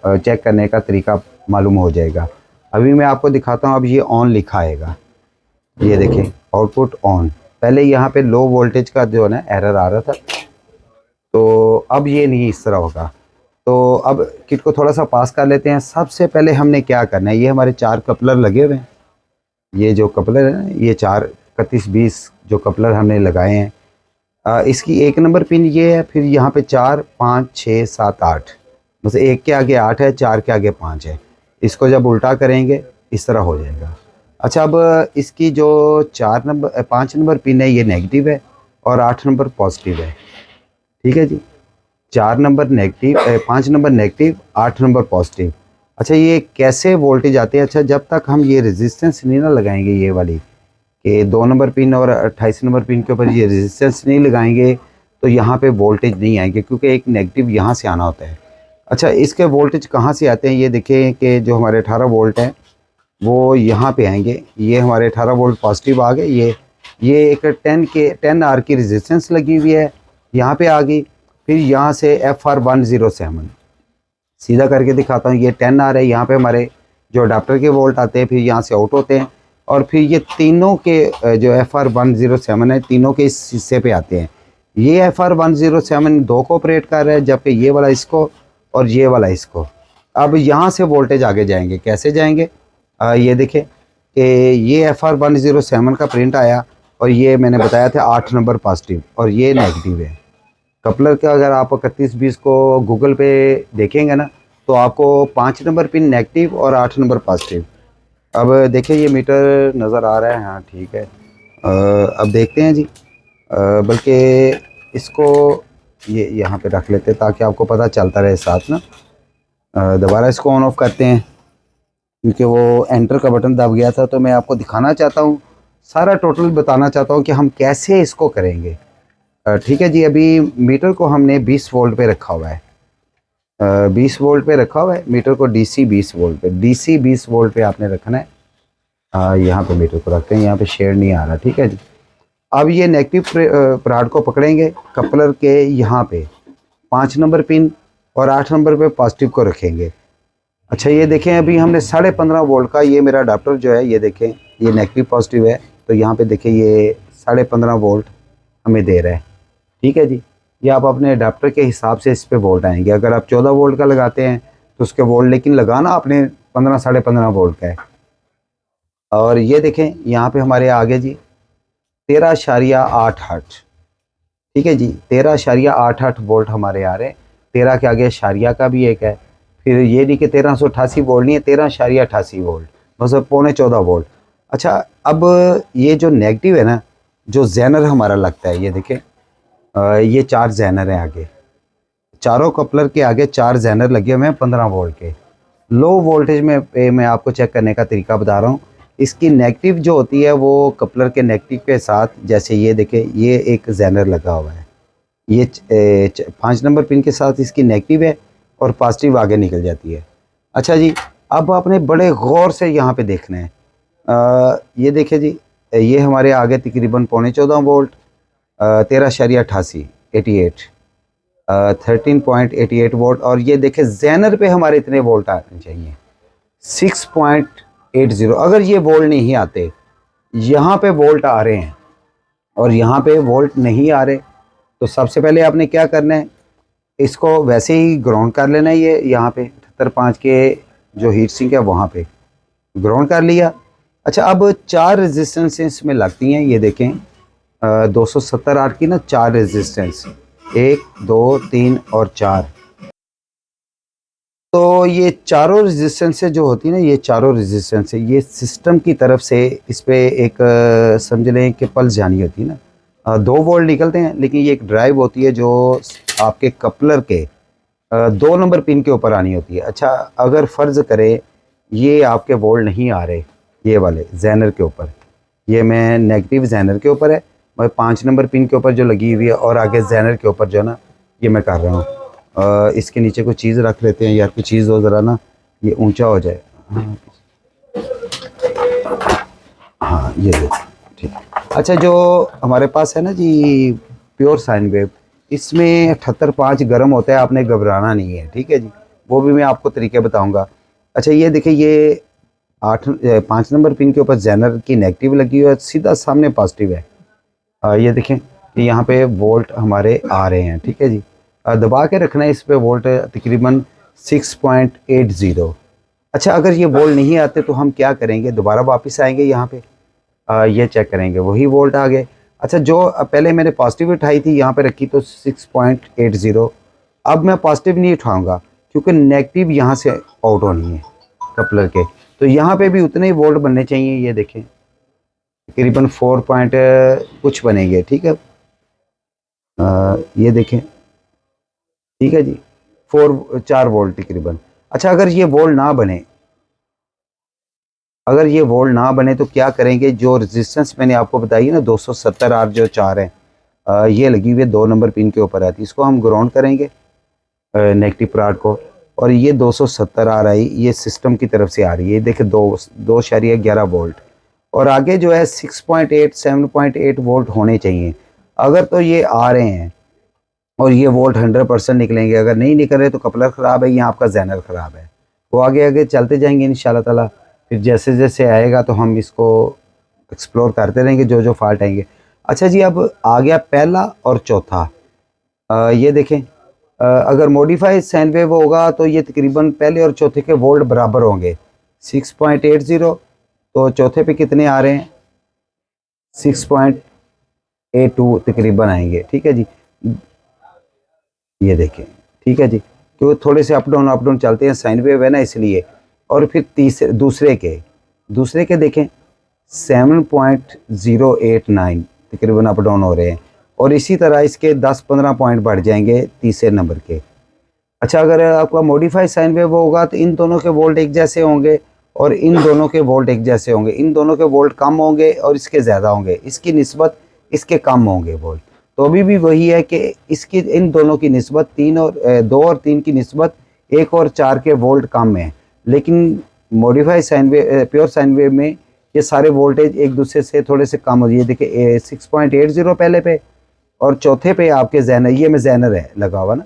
चेक करने का तरीका मालूम हो जाएगा। अभी मैं आपको दिखाता हूँ, अब ये ऑन लिखा आएगा, ये देखें आउटपुट ऑन। पहले यहाँ पे लो वोल्टेज का जो है ना एरर आ रहा था, तो अब ये नहीं इस तरह होगा। तो अब किट को थोड़ा सा पास कर लेते हैं। सबसे पहले हमने क्या करना है, ये हमारे 4 कपलर लगे हुए हैं, ये जो कपलर है ना, ये 4 31-20 जो कपलर हमने लगाए हैं। इसकी 1 नंबर पिन ये है, फिर यहाँ पे 4 5 6 7 8, बस 1 के आगे 8 है, 4 के आगे 5 है। इसको जब उल्टा करेंगे इस तरह हो जाएगा। अच्छा, अब इसकी जो 5 नंबर पिन है ये नेगेटिव है और 8 नंबर पॉजिटिव है। ठीक है जी, 4 number negative, 5 number negative, 8 number positive. अच्छा, ये कैसे वोल्टेज आते हैं? अच्छा, जब तक हम ये रेजिस्टेंस नहीं ना लगाएंगे, ये वाली कि 2 नंबर पिन और 28 नंबर पिन के ऊपर ये रेजिस्टेंस नहीं लगाएंगे तो यहाँ पे वोल्टेज नहीं आएंगे, क्योंकि एक नेगेटिव यहाँ से आना होता है। अच्छा, इसके वोल्टेज कहाँ से आते हैं? ये देखें कि जो हमारे 18 वोल्ट हैं वो यहाँ पे आएंगे। ये हमारे 18 वोल्ट पॉजिटिव आ गए। ये एक 10 आर की रेजिस्टेंस लगी हुई है, यहाँ पे आ गई। फिर यहाँ से FR107 सीधा करके दिखाता हूँ। ये 10 आर है, यहाँ पे हमारे जो अडाप्टर के वोल्ट आते हैं, फिर यहाँ से आउट होते हैं और फिर ये तीनों के जो FR107 है, तीनों के इस हिस्से पे आते हैं। ये FR107 दो को ऑपरेट कर रहा है, जबकि ये वाला इसको और ये वाला इसको। अब यहाँ से वोल्टेज आगे जाएंगे, कैसे जाएंगे? ये देखें कि ये FR107 का प्रिंट आया और ये मैंने बताया था 8 नंबर पॉजिटिव और ये नेगेटिव है। कपलर का अगर आप 3120 को गूगल पे देखेंगे ना तो आपको 5 नंबर पिन नेगेटिव और 8 नंबर पॉजिटिव। अब देखिए ये मीटर नज़र आ रहा है, हाँ ठीक है। अब देखते हैं जी, बल्कि इसको ये यहाँ पे रख लेते हैं ताकि आपको पता चलता रहे साथ ना। दोबारा इसको ऑन ऑफ करते हैं, क्योंकि वो एंटर का बटन दब गया था। तो मैं आपको दिखाना चाहता हूँ, सारा टोटल बताना चाहता हूँ कि हम कैसे इसको करेंगे। ठीक है जी, अभी मीटर को हमने 20 वोल्ट पे रखा हुआ है। 20 वोल्ट पे रखा हुआ है मीटर को, DC 20 वोल्ट पे, DC 20 वोल्ट पे आपने रखना है। यहाँ पे मीटर को रखते हैं, यहाँ पे शेड नहीं आ रहा। ठीक है जी, अब ये नेगेटिव प्राड को पकड़ेंगे कपलर के यहाँ पे 5 नंबर पिन और 8 नंबर पे पॉजिटिव को रखेंगे। अच्छा, ये देखें अभी हमने 15.5 वोल्ट का ये मेरा अडाप्टर जो है, ये देखें ये नेगेटिव पॉजिटिव है, तो यहाँ पे देखें ये 15.5 वोल्ट हमें दे रहा है। ठीक है जी, ये आप अपने अडाप्टर के हिसाब से इस पे वोल्ट आएंगे। अगर आप 14 वोल्ट का लगाते हैं तो उसके वोल्ट, लेकिन लगाना आपने 15-15.5 वोल्ट का है। और ये देखें यहाँ पे हमारे आगे जी 13.8 हर्ट्ज। ठीक है जी, 13.8 वोल्ट हमारे आ रहे हैं। 13 के आगे शारिया का भी एक है, फिर ये नहीं कि 1388 वोल्ट नहीं है, 13.88 वोल्ट, बस 13.25 वोल्ट। अच्छा, अब ये जो नेगेटिव है ना, जो जेनर हमारा लगता है, ये देखें ये 4 जेनर हैं आगे, चारों कपलर के आगे 4 जेनर लगे हुए हैं 15 वोल्ट के। लो वोल्टेज में मैं आपको चेक करने का तरीका बता रहा हूँ। इसकी नेगेटिव जो होती है वो कपलर के नेगेटिव के साथ, जैसे ये देखें ये एक जेनर लगा हुआ है, ये 5 नंबर पिन के साथ इसकी नेगेटिव है और पॉजिटिव आगे निकल जाती है। अच्छा जी, अब आपने बड़े गौर से यहाँ पे देखना है। ये देखें जी, ये हमारे आगे तकरीबन 13.25 वोल्ट, 13.88 13.88 वोल्ट, और ये देखें जेनर पे हमारे इतने वोल्ट आने चाहिए 6.80। अगर ये वोल्ट नहीं आते, यहाँ पे वोल्ट आ रहे हैं और यहाँ पे वोल्ट नहीं आ रहे, तो सबसे पहले आपने क्या करना है, इसको वैसे ही ग्राउंड कर लेना है। ये यहाँ पे 78.5 के जो हीट सिंक है वहाँ पे ग्राउंड कर लिया। अच्छा, अब 4 रेजिस्टेंस इसमें लगती हैं, ये देखें 270 आर की ना 4 रेजिस्टेंस, 1 2 3 और 4। तो ये चारों रेजिस्टेंस जो होती है ना, ये चारों रेजिस्टेंस ये सिस्टम की तरफ से इस पर एक समझ लें कि पल्स जानी होती है ना। 2 वोल्ट निकलते हैं, लेकिन ये एक ड्राइव होती है जो आपके कपलर के 2 नंबर पिन के ऊपर आनी होती है। अच्छा, अगर फ़र्ज़ करें ये आपके वोल्ट नहीं आ रहे, ये वाले जेनर के ऊपर, ये मैं नेगेटिव जेनर के ऊपर है, मैं 5 नंबर पिन के ऊपर जो लगी हुई है और आगे जेनर के ऊपर जो है ना ये मैं कर रहा हूँ। इसके नीचे कोई चीज़ रख लेते हैं यार, कोई चीज़ हो ज़रा ना, ये ऊंचा हो जाए। हाँ ये देखो, ठीक है। अच्छा, जो हमारे पास है ना जी प्योर साइन वेव, इसमें 78.5 गर्म होता है, आपने घबराना नहीं है। ठीक है जी, वो भी मैं आपको तरीके बताऊँगा। अच्छा, ये देखिए ये 5 नंबर पिन के ऊपर जेनर की नेगेटिव लगी हुई है, सीधा सामने पॉजिटिव है। ये देखें कि यहाँ पे वोल्ट हमारे आ रहे हैं। ठीक है जी, दबा के रखना है इस पे वोल्ट तकरीबन 6.80। अच्छा, अगर ये वोल्ट नहीं आते तो हम क्या करेंगे, दोबारा वापस आएंगे यहाँ पे, ये चेक करेंगे, वही वोल्ट आ गए। अच्छा, जो पहले मैंने पॉजिटिव उठाई थी यहाँ पे रखी तो 6.80, अब मैं पॉजिटिव नहीं उठाऊँगा क्योंकि नेगेटिव यहाँ से आउट होनी है कपलर के। तो यहाँ पे भी उतने ही वोल्ट बनने चाहिए। ये देखें तकरीबन 4 पॉइंट कुछ बनेंगे, ठीक है। ये देखें, ठीक है जी, 4 वोल्ट तकरीबन। अच्छा, अगर ये वोल्ट ना बने, अगर ये वोल्ट ना बने तो क्या करेंगे? जो रेजिस्टेंस मैंने आपको बताई है ना 270 आर जो 4 है, ये लगी हुई है 2 नंबर पिन के ऊपर आती है, इसको हम ग्राउंड करेंगे नेगेटिव प्राट को, और ये 270 आ रही, ये सिस्टम की तरफ से आ रही है। देखिए 2.11 वोल्ट, और आगे जो है 6.8 7.8 वोल्ट होने चाहिए। अगर तो ये आ रहे हैं और ये वोल्ट 100% निकलेंगे, अगर नहीं निकल रहे तो कपलर ख़राब है या आपका जैनर ख़राब है। वो आगे आगे चलते जाएंगे इंशाल्लाह ताला, फिर जैसे जैसे आएगा तो हम इसको एक्सप्लोर करते रहेंगे जो जो फॉल्ट आएंगे। अच्छा जी, अब आ गया पहला और चौथा। ये देखें, अगर मॉडिफाइड साइन वेव होगा तो ये तकरीबन पहले और चौथे के वोल्ट बराबर होंगे, 6.80। तो चौथे पे कितने आ रहे हैं? 6.82 तकरीबन आएंगे, ठीक है जी। ये देखें, ठीक है जी, क्योंकि थोड़े से अप डाउन चलते हैं, साइन वेव है ना इसलिए। और फिर दूसरे के देखें 7.089 तकरीबन अप डाउन हो रहे हैं, और इसी तरह इसके 10-15 पॉइंट बढ़ जाएंगे तीसरे नंबर के। अच्छा, अगर आपका मॉडिफाइड साइन वेव होगा तो इन दोनों के वोल्ट एक जैसे होंगे और इन दोनों के वोल्ट एक जैसे होंगे। इन दोनों के वोल्ट कम होंगे और इसके ज़्यादा होंगे, इसकी निस्बत इसके कम होंगे वोल्ट। तो अभी भी वही है कि इसकी इन दोनों की निस्बत 2 और 3 की निस्बत 1 और 4 के वोल्ट कम है। लेकिन modified sine wave, pure sine wave में ये सारे वोल्टेज एक दूसरे से थोड़े से कम हो जाए। देखिए 6.80 पहले पे, और चौथे पे आपके जैनर, ये में जैनर है लगा हुआ ना,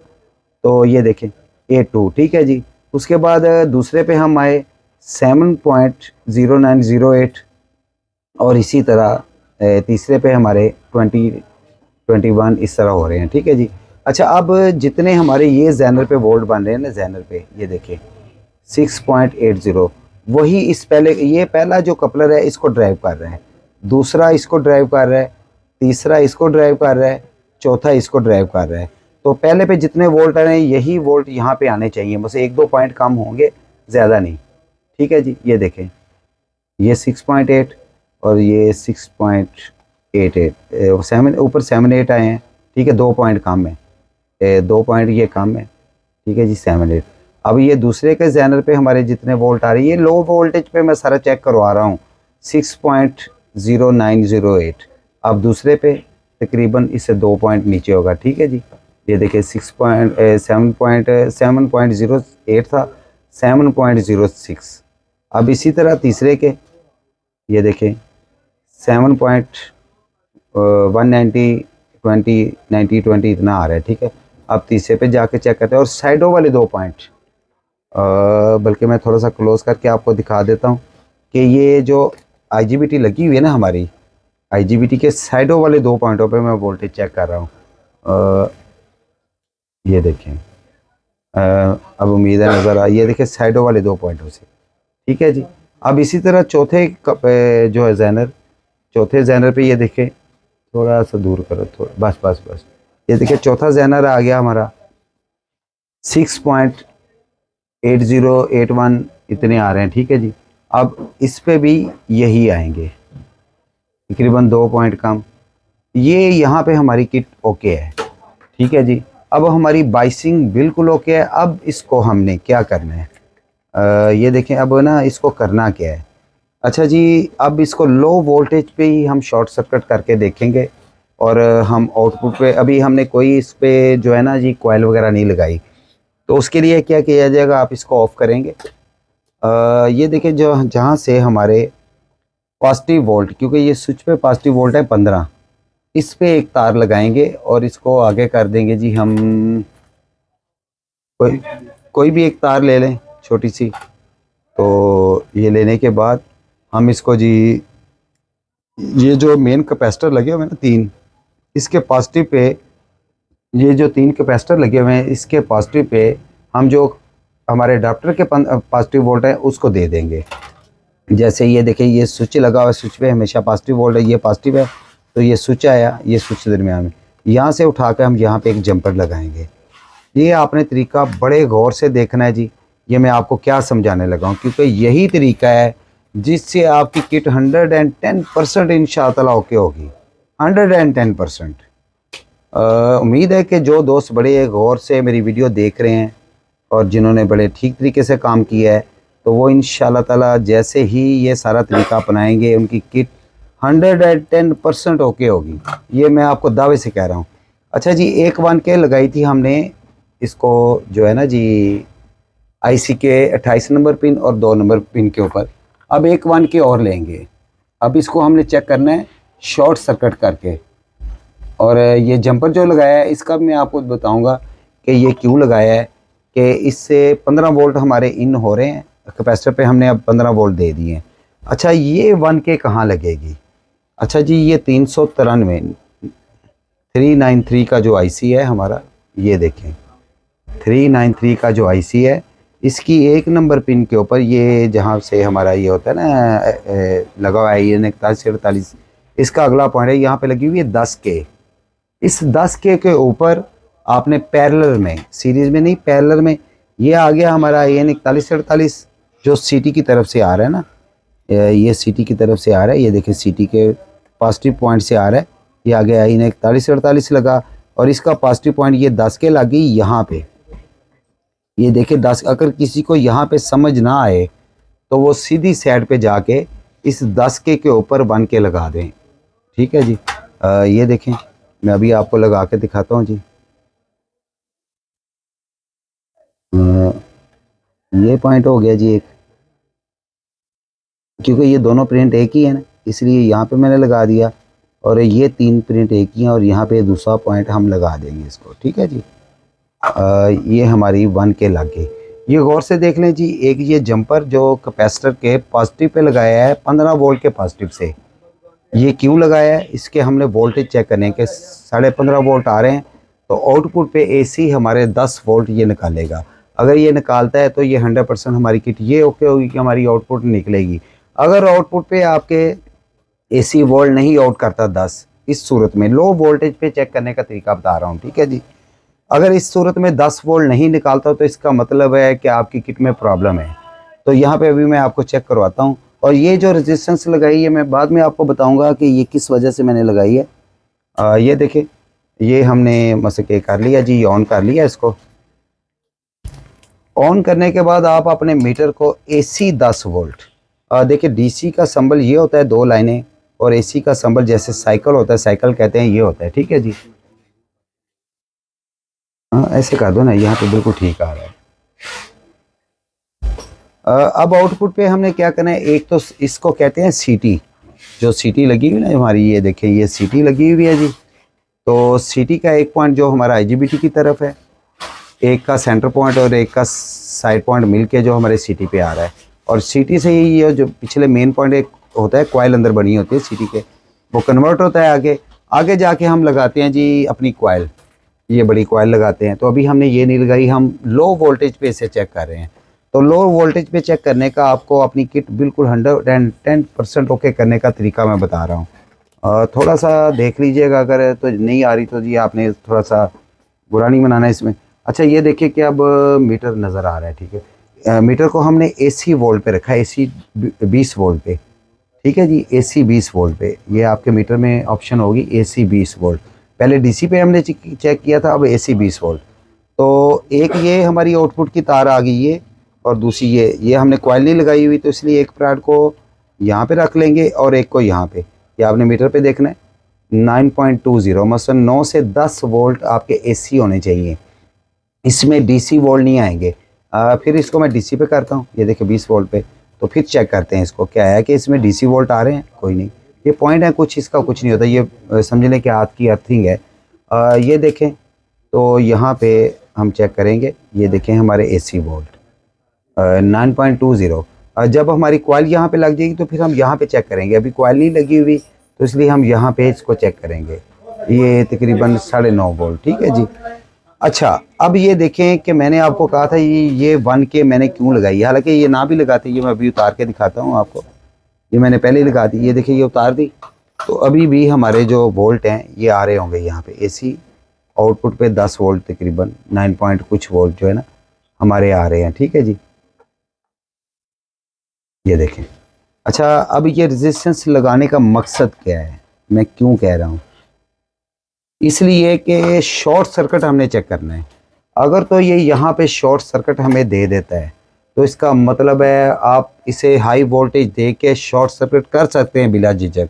तो ये देखें 82, ठीक है जी। उसके बाद दूसरे पे हम आए 7.0908, और इसी तरह तीसरे पे हमारे 21 इस तरह हो रहे हैं, ठीक है जी। अच्छा, अब जितने हमारे ये जैनर पे वोल्ट बन रहे हैं ना, जैनर पे ये देखें 6.80, वही इस पहले, ये पहला जो कपलर है इसको ड्राइव कर रहा है, दूसरा इसको ड्राइव कर रहा है, तीसरा इसको ड्राइव कर रहा है, चौथा इसको ड्राइव कर रहा है। तो पहले पे जितने वोल्ट आ रहे हैं यही वोल्ट यहाँ पे आने चाहिए, बस 1-2 पॉइंट कम होंगे, ज़्यादा नहीं, ठीक है जी। ये देखें, ये 6.8 और ये 6.88, 7 ऊपर 7-8 आए हैं, ठीक है, 2 पॉइंट कम है, 2 पॉइंट ये कम है, ठीक है जी, 7-8। अब ये दूसरे के जैनर पे हमारे जितने वोल्ट आ रही है, ये लो वोल्टेज पे मैं सारा चेक करवा रहा हूँ, 6.0908। अब दूसरे पे तकरीबन इससे 2 पॉइंट नीचे होगा, ठीक है जी। ये देखिए 7.08 था, 7.06। अब इसी तरह तीसरे के ये देखें 7.190 इतना आ रहा है, ठीक है। अब तीसरे पे जाके चेक करते हैं, और साइडों वाले 2 पॉइंट, बल्कि मैं थोड़ा सा क्लोज करके आपको दिखा देता हूँ कि ये जो IGBT लगी हुई है ना हमारी, IGBT के साइडों वाले 2 पॉइंटों पे मैं वोल्टेज चेक कर रहा हूँ। ये देखें, अब उम्मीद है नज़र आ, ये देखें साइडों वाले 2 पॉइंटों से, ठीक है जी। अब इसी तरह चौथे जो है जैनर, चौथे जैनर पे ये देखें, थोड़ा सा दूर करो, थोड़ा, बस। ये देखिए चौथा जैनर आ गया हमारा, 6.8081 इतने आ रहे हैं, ठीक है जी। अब इस पे भी यही आएंगे, तकरीबन 2 पॉइंट कम। ये यहाँ पे हमारी किट ओके है, ठीक है जी। अब हमारी बाइसिंग बिल्कुल ओके है। अब इसको हमने क्या करना है, ये देखें, अब ना इसको करना क्या है। अच्छा जी, अब इसको लो वोल्टेज पे ही हम शॉर्ट सर्किट करके देखेंगे, और हम आउटपुट पे, अभी हमने कोई इस पे जो है ना जी कॉइल वगैरह नहीं लगाई, तो उसके लिए क्या किया जाएगा, आप इसको ऑफ़ करेंगे। ये देखें, जो जहाँ से हमारे पॉजिटिव वोल्ट, क्योंकि ये स्विच पे पॉजिटिव वोल्ट है 15, इस पे एक तार लगाएंगे और इसको आगे कर देंगे जी हम, कोई भी एक तार ले लें छोटी सी। तो ये लेने के बाद हम इसको जी, ये जो मेन कैपेसिटर लगे हुए हैं ना 3, इसके पॉजिटिव पे, ये जो 3 कैपेसिटर लगे हुए हैं इसके पॉजिटिव पे हम जो हमारे अडाप्टर के पॉजिटिव वोल्ट है उसको दे देंगे। जैसे ये देखिए, ये स्विच लगा हुआ है, स्विच पे हमेशा पॉजिटिव वोल्ट है, ये पॉजिटिव है, तो ये स्विच आया, ये स्विच दरमियान में, यहाँ से उठाकर हम यहाँ पे एक जंपर लगाएंगे। ये आपने तरीका बड़े गौर से देखना है जी। ये मैं आपको क्या समझाने लगा हूँ, क्योंकि यही तरीका है जिससे आपकी किट 110% इंशाअल्लाह ओके होगी, 110%। उम्मीद है कि जो दोस्त बड़े गौर से मेरी वीडियो देख रहे हैं और जिन्होंने बड़े ठीक तरीके से काम किया है, तो वो इंशाअल्लाह ताला जैसे ही ये सारा तरीका अपनाएंगे उनकी किट 110% ओके होगी, ये मैं आपको दावे से कह रहा हूँ। अच्छा जी, एक 1K लगाई थी हमने, इसको जो है ना जी आईसी के 28 नंबर पिन और 2 नंबर पिन के ऊपर। अब एक 1K और लेंगे। अब इसको हमने चेक करना है शॉर्ट सर्किट करके। और ये जंपर जो लगाया है इसका मैं आपको बताऊंगा कि ये क्यों लगाया है, कि इससे 15 वोल्ट हमारे इन हो रहे हैं, कैपेसिटर पे हमने अब 15 वोल्ट दे दिए हैं। अच्छा, ये 1K कहाँ लगेगी? अच्छा जी, ये 393 393 का जो आईसी है हमारा, ये देखें 393 का जो आईसी है, इसकी 1 नंबर पिन के ऊपर ये जहाँ से हमारा ये होता है ना लगा हुआ है ये 4148, इसका अगला पॉइंट है, यहाँ पे लगी हुई है 10K। इस 10K के ऊपर आपने पैरेलल में, सीरीज़ में नहीं पैरेलल में, ये आ गया हमारा ये 4148 जो सिटी की तरफ से आ रहा है ना, ये सिटी की तरफ से आ रहा है, ये देखिए सिटी के पॉजिटिव पॉइंट से आ रहा है, ये आ गया इन 4148 लगा, और इसका पॉजिटिव पॉइंट ये 10K लगी यहाँ पे। ये देखिए 10, अगर किसी को यहाँ पे समझ ना आए तो वो सीधी साइड पे जाके इस 10K के ऊपर 1K लगा दें, ठीक है जी। ये देखें, मैं अभी आपको लगा के दिखाता हूँ जी। ये पॉइंट हो गया जी एक, क्योंकि ये दोनों प्रिंट एक ही है ना, इसलिए यहाँ पे मैंने लगा दिया, और ये 3 प्रिंट एक ही हैं, और यहाँ पे दूसरा पॉइंट हम लगा देंगे इसको, ठीक है जी। ये हमारी 1K लग गई। ये गौर से देख लें जी, एक ये जंपर जो कैपेसिटर के पॉजिटिव पे लगाया है 15 वोल्ट के पॉजिटिव से, ये क्यों लगाया है? इसके हमने वोल्टेज चेक करने के 15.5 वोल्ट आ रहे हैं, तो आउटपुट पे एसी हमारे 10 वोल्ट ये निकालेगा। अगर ये निकालता है तो ये 100% हमारी किट ये ओके होगी कि हमारी आउटपुट निकलेगी। अगर आउटपुट पे आपके एसी वोल्ट नहीं आउट करता 10, इस सूरत में लो वोल्टेज पे चेक करने का तरीका बता रहा हूँ, ठीक है जी। अगर इस सूरत में 10 वोल्ट नहीं निकालता तो इसका मतलब है कि आपकी किट में प्रॉब्लम है। तो यहाँ पे अभी मैं आपको चेक करवाता हूँ। और ये जो रेजिस्टेंस लगाई है मैं बाद में आपको बताऊंगा कि ये किस वजह से मैंने लगाई है। ये देखें, ये हमने मसके कर लिया जी, ऑन कर लिया इसको। ऑन करने के बाद आप अपने मीटर को AC 10 वोल्ट, देखिए DC का संबल ये होता है 2 लाइनें, और AC का संबल जैसे साइकिल होता है, साइकिल कहते हैं, ये होता है, ठीक है जी। हाँ, ऐसे कर दो ना, यहाँ पे बिल्कुल ठीक आ रहा है। अब आउटपुट पे हमने क्या करना है, एक तो इसको कहते हैं सीटी, जो सीटी लगी हुई ना हमारी, ये देखिए ये सीटी लगी हुई है जी। तो सीटी का एक पॉइंट जो हमारा IGBT की तरफ है, एक का सेंटर पॉइंट और एक का साइड पॉइंट मिलके जो हमारे सीटी पे आ रहा है, और सीटी से ही ये जो पिछले मेन पॉइंट एक होता है, कॉइल अंदर बनी होती है सीटी के, वो कन्वर्ट होता है आगे। आगे जाके हम लगाते हैं जी अपनी कॉइल, ये बड़ी कॉइल लगाते हैं। तो अभी हमने ये नहीं लगाई, हम लो वोल्टेज पे इसे चेक कर रहे हैं। तो लो वोल्टेज पे चेक करने का आपको अपनी किट बिल्कुल 110% ओके करने का तरीका मैं बता रहा हूँ। थोड़ा सा देख लीजिएगा, अगर तो नहीं आ रही तो जी आपने थोड़ा सा बुरा नहीं मनाना इसमें। अच्छा, ये देखिए कि अब मीटर नज़र आ रहा है, ठीक है। मीटर को हमने AC वोल्ट पे रखा है, AC 20 वोल्ट पे, ठीक है जी, AC 20 वोल्ट पे। ये आपके मीटर में ऑप्शन होगी AC 20 वोल्ट। पहले DC पे हमने चेक किया था, अब AC 20 वोल्ट। तो एक ये हमारी आउटपुट की तार आ गई है, और दूसरी ये हमने कॉइल नहीं लगाई हुई, तो इसलिए एक पैड को यहाँ पे रख लेंगे और एक को यहाँ पे। ये आपने मीटर पे देखना है 9.20, मसलन 9 से 10 वोल्ट आपके AC होने चाहिए, इसमें DC वोल्ट नहीं आएंगे। फिर इसको मैं DC पे करता हूँ, ये देखिए 20 वोल्ट पे। तो फिर चेक करते हैं इसको, क्या है कि इसमें DC वोल्ट आ रहे हैं, कोई नहीं। ये पॉइंट है कुछ, इसका कुछ नहीं होता, ये समझने के हाथ की अर्थिंग है। ये देखें, तो यहाँ पे हम चेक करेंगे, ये देखें हमारे AC वोल्ट 9.20। जब हमारी कॉइल यहाँ पे लग जाएगी तो फिर हम यहाँ पे चेक करेंगे। अभी कॉइल नहीं लगी हुई तो इसलिए हम यहाँ पे इसको चेक करेंगे, ये तकरीबन 9.5 वोल्ट, ठीक है जी। अच्छा, अब ये देखें कि मैंने आपको कहा था ये 1K मैंने क्यों लगाई, हालांकि ये ना भी लगाते, ये मैं अभी उतार के दिखाता हूँ आपको। ये मैंने पहले ही लगा दी, ये देखिए ये उतार दी, तो अभी भी हमारे जो वोल्ट हैं ये आ रहे होंगे यहाँ पे। AC आउटपुट पे 10 वोल्ट तकरीबन 9 पॉइंट कुछ वोल्ट जो है ना हमारे आ रहे हैं, ठीक है जी। ये देखें। अच्छा, अब ये रेजिस्टेंस लगाने का मकसद क्या है, मैं क्यों कह रहा हूँ, इसलिए कि शॉर्ट सर्किट हमने चेक करना है। अगर तो ये यहाँ पे शॉर्ट सर्किट हमें दे देता है तो इसका मतलब है आप इसे हाई वोल्टेज दे के शॉर्ट सर्किट कर सकते हैं बिला झिझक।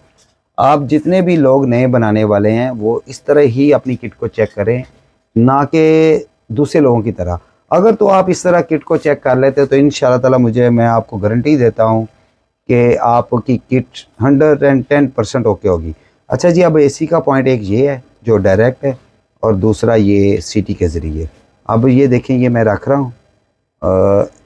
आप जितने भी लोग नए बनाने वाले हैं वो इस तरह ही अपनी किट को चेक करें, ना कि दूसरे लोगों की तरह। अगर तो आप इस तरह किट को चेक कर लेते तो इंशाल्लाह ताला मैं आपको गारंटी देता हूँ कि आपकी किट 110% ओके होगी। अच्छा जी, अब एसी का पॉइंट एक ये है जो डायरेक्ट है और दूसरा ये सीटी के ज़रिए। अब ये देखें, ये मैं रख रहा हूँ,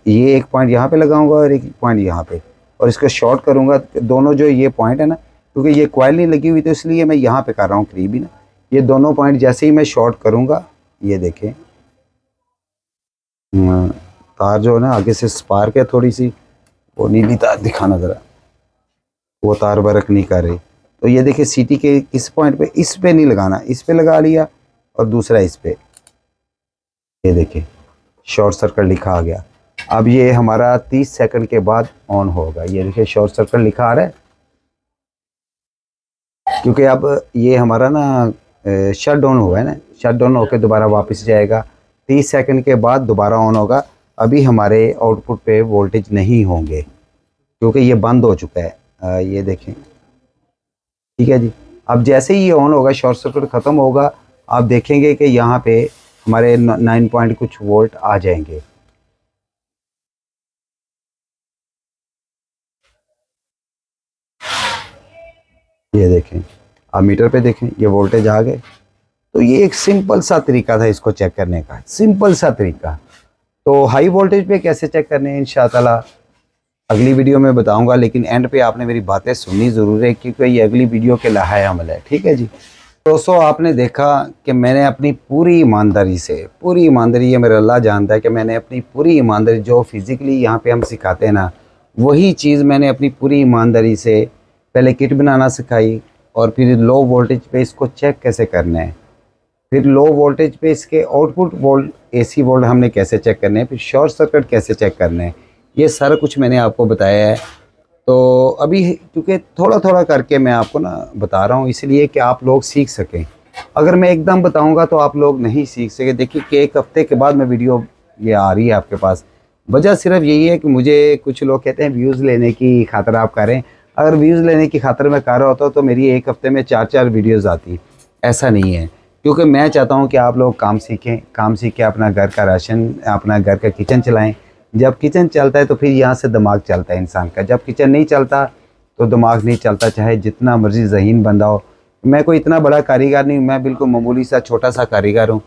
ये एक पॉइंट यहाँ पे लगाऊंगा और एक पॉइंट यहाँ पे, और इसको शॉर्ट करूँगा। दोनों जो ये पॉइंट है ना, क्योंकि ये कॉइल नहीं लगी हुई तो इसलिए मैं यहाँ पे कर रहा हूँ करीब ही ना। ये दोनों पॉइंट जैसे ही मैं शॉर्ट करूँगा, ये देखें तार जो है ना आगे से स्पार्क है थोड़ी सी, वो नीली तार दिखाना ज़रा, वो तार वर्क नहीं कर रही। तो ये देखिए सीटी के इस पॉइंट पे, इस पे नहीं लगाना, इस पे लगा लिया और दूसरा इस पे, ये देखिए शॉर्ट सर्किट लिखा आ गया। अब ये हमारा 30 सेकंड के बाद ऑन होगा। ये देखिए शॉर्ट सर्किट लिखा आ रहा है, क्योंकि अब ये हमारा ना शट डाउन हुआ है ना, शट डाउन होकर दोबारा वापस जाएगा। 30 सेकंड के बाद दोबारा ऑन होगा। अभी हमारे आउटपुट पे वोल्टेज नहीं होंगे क्योंकि ये बंद हो चुका है। ये देखें, ठीक है जी। अब जैसे ही ये ऑन होगा, शॉर्ट सर्किट ख़त्म होगा, आप देखेंगे कि यहाँ पे हमारे 9 पॉइंट कुछ वोल्ट आ जाएंगे। ये देखें, आप मीटर पे देखें, ये वोल्टेज आ गए। तो ये एक सिंपल सा तरीका था इसको चेक करने का, सिंपल सा तरीका। तो हाई वोल्टेज पे कैसे चेक करने हैं इंशाअल्लाह अगली वीडियो में बताऊंगा, लेकिन एंड पे आपने मेरी बातें सुननी ज़रूर है क्योंकि ये अगली वीडियो के लाहे अमल है। ठीक है जी। दोस्तों, आपने देखा कि मैंने अपनी पूरी ईमानदारी से, पूरी ईमानदारी, ये मेरा अल्लाह जानता है कि मैंने अपनी पूरी ईमानदारी जो फिज़िकली यहाँ पे हम सिखाते हैं ना, वही चीज़ मैंने अपनी पूरी ईमानदारी से पहले किट बनाना सिखाई, और फिर लो वोल्टेज पे इसको चेक कैसे करना है, फिर लो वोल्टेज पे इसके आउटपुट वोल्ट एसी वोल्ट हमने कैसे चेक करने हैं, फिर शॉर्ट सर्किट कैसे चेक करने हैं, ये सारा कुछ मैंने आपको बताया है। तो अभी क्योंकि थोड़ा थोड़ा करके मैं आपको ना बता रहा हूँ, इसलिए कि आप लोग सीख सकें। अगर मैं एकदम बताऊँगा तो आप लोग नहीं सीख सके। देखिए कि एक हफ्ते के बाद मैं वीडियो ये आ रही है आपके पास, वजह सिर्फ यही है कि मुझे कुछ लोग कहते हैं व्यूज़ लेने की खातिर आप करें। अगर व्यूज़ लेने की खातिर मैं कर रहा होता तो मेरी एक हफ्ते में 4-4 वीडियोज़ आती। ऐसा नहीं है, क्योंकि मैं चाहता हूँ कि आप लोग काम सीखें, काम सीख के अपना घर का राशन, अपना घर का किचन चलाएं। जब किचन चलता है तो फिर यहाँ से दिमाग चलता है इंसान का। जब किचन नहीं चलता तो दिमाग नहीं चलता, चाहे जितना मर्जी ज़हीन बंदा हो। मैं कोई इतना बड़ा कारीगर नहीं हूँ, मैं बिल्कुल मामूली सा छोटा सा कारीगर हूँ।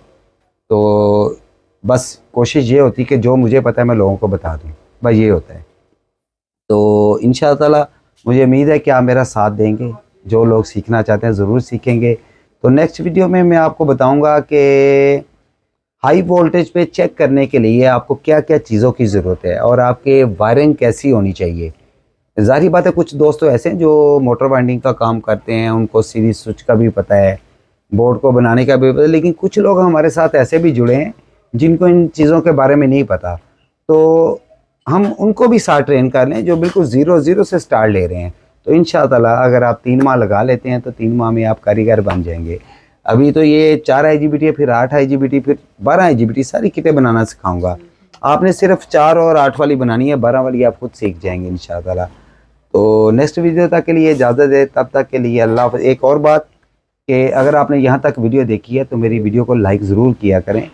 तो बस कोशिश ये होती कि जो मुझे पता है मैं लोगों को बता दूँ, बस ये होता है। तो इंशाअल्लाह मुझे उम्मीद है कि आप मेरा साथ देंगे। जो लोग सीखना चाहते हैं ज़रूर सीखेंगे। तो नेक्स्ट वीडियो में मैं आपको बताऊंगा कि हाई वोल्टेज पे चेक करने के लिए आपको क्या क्या चीज़ों की ज़रूरत है और आपके वायरिंग कैसी होनी चाहिए। ज़ाहिर बात है कुछ दोस्त तो ऐसे हैं जो मोटर वाइंडिंग का काम करते हैं, उनको सीरीज स्विच का भी पता है, बोर्ड को बनाने का भी पता है, लेकिन कुछ लोग हमारे साथ ऐसे भी जुड़े हैं जिनको इन चीज़ों के बारे में नहीं पता। तो हम उनको भी साथ ट्रेन कर लें जो बिल्कुल ज़ीरो से स्टार्ट ले रहे हैं। तो इंशाअल्लाह अगर आप 3 माह लगा लेते हैं तो 3 माह में आप कारीगर बन जाएंगे। अभी तो ये 4 IGBT, फिर 8 IGBT, फिर 12 IGBT सारी किटें बनाना सिखाऊंगा। आपने सिर्फ 4 और 8 वाली बनानी है, 12 वाली आप खुद सीख जाएंगे इंशाअल्लाह। तो नेक्स्ट वीडियो तक के लिए इजाज़त है, तब तक के लिए अल्लाह हाफ़िज़। एक और बात कि अगर आपने यहाँ तक वीडियो देखी है तो मेरी वीडियो को लाइक ज़रूर किया करें।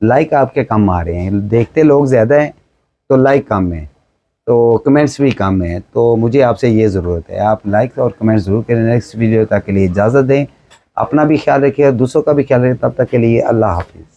लाइक आपके कम आ रहे हैं, देखते लोग ज़्यादा हैं तो लाइक कम है, तो कमेंट्स भी कम है। तो मुझे आपसे ये ज़रूरत है, आप लाइक और कमेंट ज़रूर करें। नेक्स्ट वीडियो तक के लिए इजाज़त दें, अपना भी ख्याल रखिए, दूसरों का भी ख्याल रखें। तब तक के लिए अल्लाह हाफ़िज़।